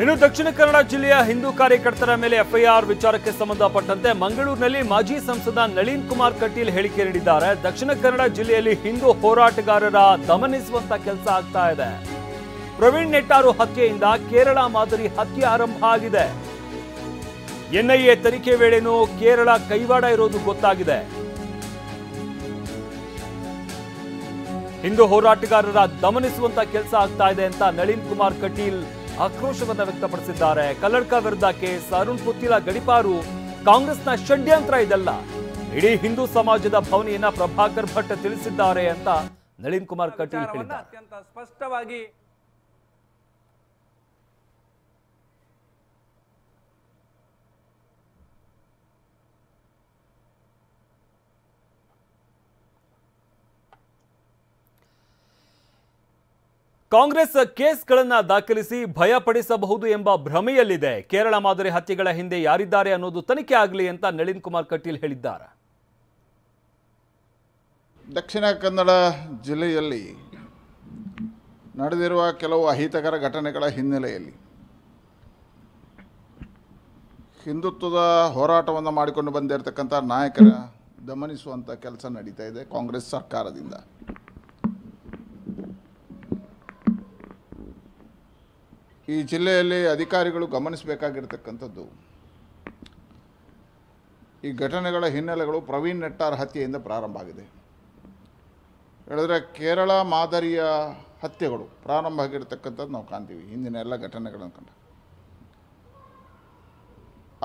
ಇನ್ನು ದಕ್ಷಿಣ ಕನ್ನಡ ಜಿಲ್ಲೆಯ ಹಿಂದೂ ಕಾರ್ಯಕರ್ತರ ಮೇಲೆ ಎಫ್ಐಆರ್ ವಿಚಾರಕ್ಕೆ ಸಂಬಂಧಪಟ್ಟಂತೆ ಮಂಗಳೂರಿನಲ್ಲಿ ಮಾಜಿ ಸಂಸದ ನಳಿನ್ ಕುಮಾರ್ ಕಟೀಲ್ ಹೇಳಿಕೆ ನೀಡಿದ್ದಾರೆ. ದಕ್ಷಿಣ ಕನ್ನಡ ಜಿಲ್ಲೆಯಲ್ಲಿ ಹಿಂದೂ ಹೋರಾಟಗಾರರ ದಮನಿಸುವಂತ ಕೆಲಸ ಆಗ್ತಾ ಇದೆ. ಪ್ರವೀಣ್ ನೆಟ್ಟಾರು ಹತ್ಯೆಯಿಂದ ಕೇರಳ ಮಾದರಿ ಹತ್ಯೆ ಆರಂಭ ಆಗಿದೆ. ಎನ್ಐಎ ತನಿಖೆ ವೇಳೆನೂ ಕೇರಳ ಕೈವಾಡ ಇರೋದು ಗೊತ್ತಾಗಿದೆ. ಹಿಂದೂ ಹೋರಾಟಗಾರರ ದಮನಿಸುವಂತ ಕೆಲಸ ಆಗ್ತಾ ಇದೆ ಅಂತ ನಳಿನ್ ಕುಮಾರ್ ಕಟೀಲ್ ಆಕ್ರೋಶವನ್ನ ವ್ಯಕ್ತಪಡಿಸಿದ್ದಾರೆ. ಕಲ್ಲಡ್ಕ ವಿರುದ್ಧ ಕೇಸ್, ಅರುಣ್ ಪುತ್ತಿಲ ಗಡಿಪಾರು, ಕಾಂಗ್ರೆಸ್ನ ಷಡ್ಯಂತ್ರ ಇದೆಲ್ಲ ಇಡೀ ಹಿಂದೂ ಸಮಾಜದ ಭಾವನೆಯನ್ನ ಪ್ರಭಾಕರ್ ಭಟ್ ತಿಳಿಸಿದ್ದಾರೆ ಅಂತ ನಳಿನ್ ಕುಮಾರ್ ಕಟೀಲ್ ಹೇಳಿದ್ದಾರೆ. ಅತ್ಯಂತ ಸ್ಪಷ್ಟವಾಗಿ ಕಾಂಗ್ರೆಸ್ ಕೇಸ್ಗಳನ್ನ ದಾಖಲಿಸಿ ಭಯಪಡಿಸಬಹುದು ಎಂಬ ಭ್ರಮೆಯಲ್ಲಿದೆ. ಕೇರಳ ಮಾದರಿ ಹತ್ಯೆಗಳ ಹಿಂದೆ ಯಾರಿದ್ದಾರೆ ಅನ್ನೋದು ತನಿಖೆ ಆಗಲಿ ಅಂತ ನಳಿನ್ ಕುಮಾರ್ ಕಟೀಲ್ ಹೇಳಿದ್ದಾರೆ. ದಕ್ಷಿಣ ಕನ್ನಡ ಜಿಲ್ಲೆಯಲ್ಲಿ ನಡೆದಿರುವ ಕೆಲವು ಅಹಿತಕರ ಘಟನೆಗಳ ಹಿನ್ನೆಲೆಯಲ್ಲಿ ಹಿಂದುತ್ವದ ಹೋರಾಟವನ್ನು ಮಾಡಿಕೊಂಡು ಬಂದಿರತಕ್ಕಂಥ ನಾಯಕರ ದಮನಿಸುವಂಥ ಕೆಲಸ ನಡೀತಾ ಇದೆ ಕಾಂಗ್ರೆಸ್ ಸರ್ಕಾರದಿಂದ. ಈ ಜಿಲ್ಲೆಯಲ್ಲಿ ಅಧಿಕಾರಿಗಳು ಗಮನಿಸಬೇಕಾಗಿರ್ತಕ್ಕಂಥದ್ದು, ಈ ಘಟನೆಗಳ ಹಿನ್ನೆಲೆಗಳು ಪ್ರವೀಣ್ ನೆಟ್ಟಾರ್ ಹತ್ಯೆಯಿಂದ ಪ್ರಾರಂಭ ಆಗಿದೆ. ಹೇಳಿದ್ರೆ ಕೇರಳ ಮಾದರಿಯ ಹತ್ಯೆಗಳು ಪ್ರಾರಂಭ ಆಗಿರ್ತಕ್ಕಂಥದ್ದು ನಾವು ಕಾಣ್ತೀವಿ ಹಿಂದಿನ ಎಲ್ಲ ಘಟನೆಗಳನ್ನು ಕಂಡ.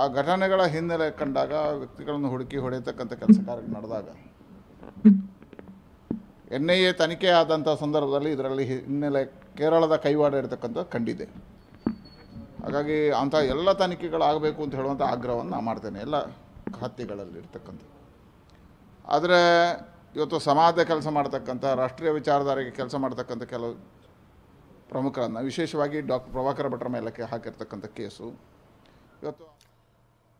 ಆ ಘಟನೆಗಳ ಹಿನ್ನೆಲೆ ಕಂಡಾಗ ವ್ಯಕ್ತಿಗಳನ್ನು ಹುಡುಕಿ ಹೊಡೆಯತಕ್ಕಂಥ ಕೆಲಸ ಕಾರ್ಯ ನಡೆದಾಗ ಎನ್ಐಎ ತನಿಖೆ ಆದಂಥ ಸಂದರ್ಭದಲ್ಲಿ ಇದರಲ್ಲಿ ಹಿನ್ನೆಲೆ ಕೇರಳದ ಕೈವಾಡ ಇರತಕ್ಕಂಥದ್ದು ಕಂಡಿದೆ. ಹಾಗಾಗಿ ಅಂಥ ಎಲ್ಲ ತನಿಖೆಗಳಾಗಬೇಕು ಅಂತ ಹೇಳುವಂಥ ಆಗ್ರಹವನ್ನು ನಾನು ಮಾಡ್ತೇನೆ ಎಲ್ಲ ಹತ್ಯೆಗಳಲ್ಲಿ ಇರ್ತಕ್ಕಂಥ. ಆದರೆ ಇವತ್ತು ಸಮಾಜದ ಕೆಲಸ ಮಾಡ್ತಕ್ಕಂಥ, ರಾಷ್ಟ್ರೀಯ ವಿಚಾರಧಾರೆಗೆ ಕೆಲಸ ಮಾಡ್ತಕ್ಕಂಥ ಕೆಲವು ಪ್ರಮುಖರನ್ನು, ವಿಶೇಷವಾಗಿ ಡಾಕ್ಟರ್ ಪ್ರಭಾಕರ್ ಭಟ್ರ ಮೇಲೆ ಹಾಕಿರ್ತಕ್ಕಂಥ ಕೇಸು ಇವತ್ತು